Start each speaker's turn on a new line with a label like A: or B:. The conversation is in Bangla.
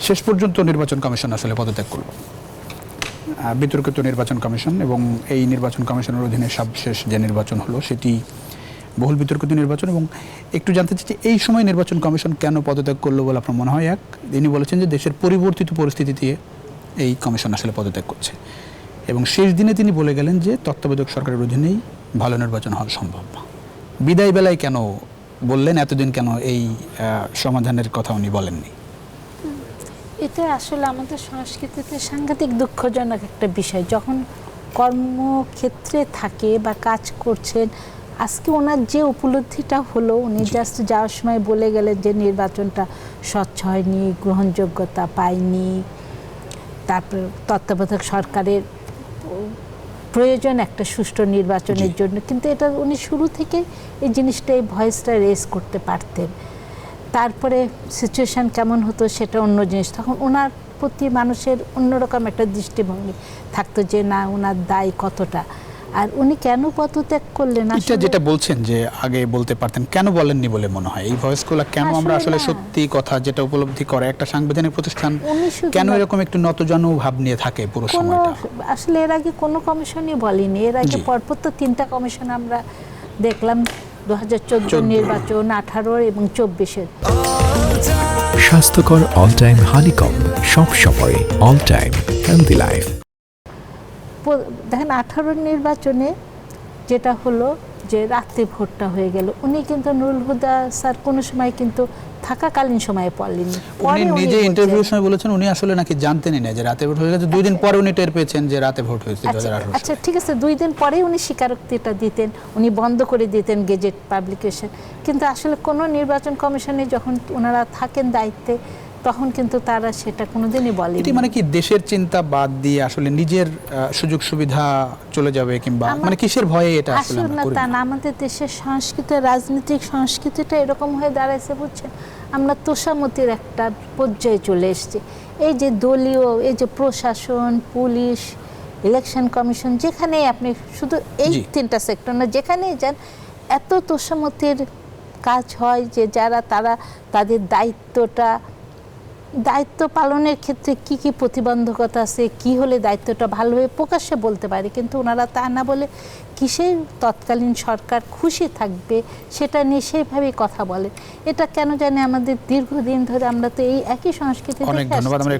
A: শেষ পর্যন্ত নির্বাচন কমিশন আসলে পদত্যাগ করল, বিতর্কিত নির্বাচন কমিশন, এবং এই নির্বাচন কমিশনের অধীনে সবশেষ যে নির্বাচন হলো সেটি বহুল বিতর্কিত নির্বাচন। এবং একটু জানতে চাচ্ছি এই সময় নির্বাচন কমিশন কেন পদত্যাগ করলো বলে আপনার মনে হয়? এক, তিনি বলেছেন যে দেশের পরিবর্তিত পরিস্থিতিতে এই কমিশন আসলে পদত্যাগ করছে, এবং শেষ দিনে তিনি বলে গেলেন যে তত্ত্বাবধায়ক সরকারের অধীনেই ভালো নির্বাচন হওয়া সম্ভব না। বিদায় বেলায় কেন বললেন, এতদিন কেন এই সমাধানের কথা উনি বলেননি?
B: এটা আসলে আমাদের সংস্কৃতিতে সাংঘাতিক দুঃখজনক একটা বিষয়। যখন কর্মক্ষেত্রে থাকে বা কাজ করছেন, আজকে ওনার যে উপলব্ধিটা হলো, উনি জাস্ট যাওয়ার সময় বলে গেলেন যে নির্বাচনটা স্বচ্ছ হয়নি, গ্রহণযোগ্যতা পায়নি, তারপর তত্ত্বাবধায়ক সরকারের প্রয়োজন একটা সুষ্ঠু নির্বাচনের জন্য। কিন্তু এটা উনি শুরু থেকে এই জিনিসটা, এই ভয়েসটা রেজ করতে পারতেন। তারপরে সিচুয়েশান কেমন হতো সেটা অন্য জিনিস। তখন ওনার প্রতি মানুষের অন্যরকম একটা দৃষ্টিভঙ্গি থাকতো যে না, ওনার দায় কতটা। আর উনি কেন পদত্যাগ করলেন?
A: এটা যেটা বলছেন যে আগে বলতে পারতেন, কেন বলেননি বলে মনে হয়? এই ভয়েসগুলো কেন আমরা আসলে সত্যি কথা যেটা উপলব্ধি করে একটা সাংবিধানিক প্রতিষ্ঠান কেন এরকম একটু নতজানু ভাব নিয়ে থাকে পুরো সময়টা?
B: আসলে এর আগে কোনো কমিশনই বলেনি। এর আগে পরপর তো 3টা কমিশন আমরা দেখলাম, 2014 নির্বাচন, 18 এবং 24-এর।
C: স্বাস্থ্যকর অল টাইম হানিকম, সব সময় অল টাইম হেলদি লাইফ।
B: দেখেন 18 নির্বাচনে যেটা হলো যে রাত্রি ভোটটা হয়ে গেল, উনি কিন্তু নুরুল হুদা স্যার কোনো সময় কিন্তু থাকাকালীন সময়ে পড়লেনি।
A: উনি নিজে ইন্টারভিউর সময় বলেছেন উনি আসলে নাকি জানতেনই না যে রাতে ভোট হয়ে গেছে। 2 দিন পরে উনি টের পেয়েছেন যে রাতে ভোট হয়েছে 2018।
B: আচ্ছা ঠিক আছে, 2 দিন পরেই উনি স্বীকারোক্তিটা দিতেন, উনি বন্ধ করে দিতেন গেজেট পাবলিকেশন। কিন্তু আসলে কোনো নির্বাচন কমিশনে যখন ওনারা থাকেন দায়িত্বে, তখন কিন্তু তারা সেটা কোনোদিনই বলেনি।
A: এটি মানে কি দেশের চিন্তা বাদ দিয়ে আসলে নিজের সুযোগ সুবিধা চলে যাবে, কিংবা মানে কিসের ভয়ে এটা আসলে আমরা করি না?
B: আমাদের দেশের সংস্কৃতি, রাজনৈতিক সংস্কৃতিটা এরকম হয়ে দাঁড়াইছে, বুঝছেন? আমরা তোষামতির একটা পর্যায়ে চলে এসেছি। এই যে দলীয়, এই যে প্রশাসন, পুলিশ, ইলেকশন কমিশন, যেখানেই আপনি, শুধু এই 3টা সেক্টর না, যেখানেই যান এত তোষামতির কাজ হয় যে যারা তারা তাদের দায়িত্ব পালনের ক্ষেত্রে কি কি প্রতিবন্ধকতা আছে, কি হলে দায়িত্বটা ভালোভাবে প্রকাশ্যে বলতে পারে, কিন্তু ওনারা তা না বলে কিসের তৎকালীন সরকার খুশি থাকবে সেটা নিয়ে সেইভাবেই কথা বলে। এটা কেন জানি আমাদের দীর্ঘদিন ধরে আমরা তো এই একই সংস্কৃতি দেখে আসছি।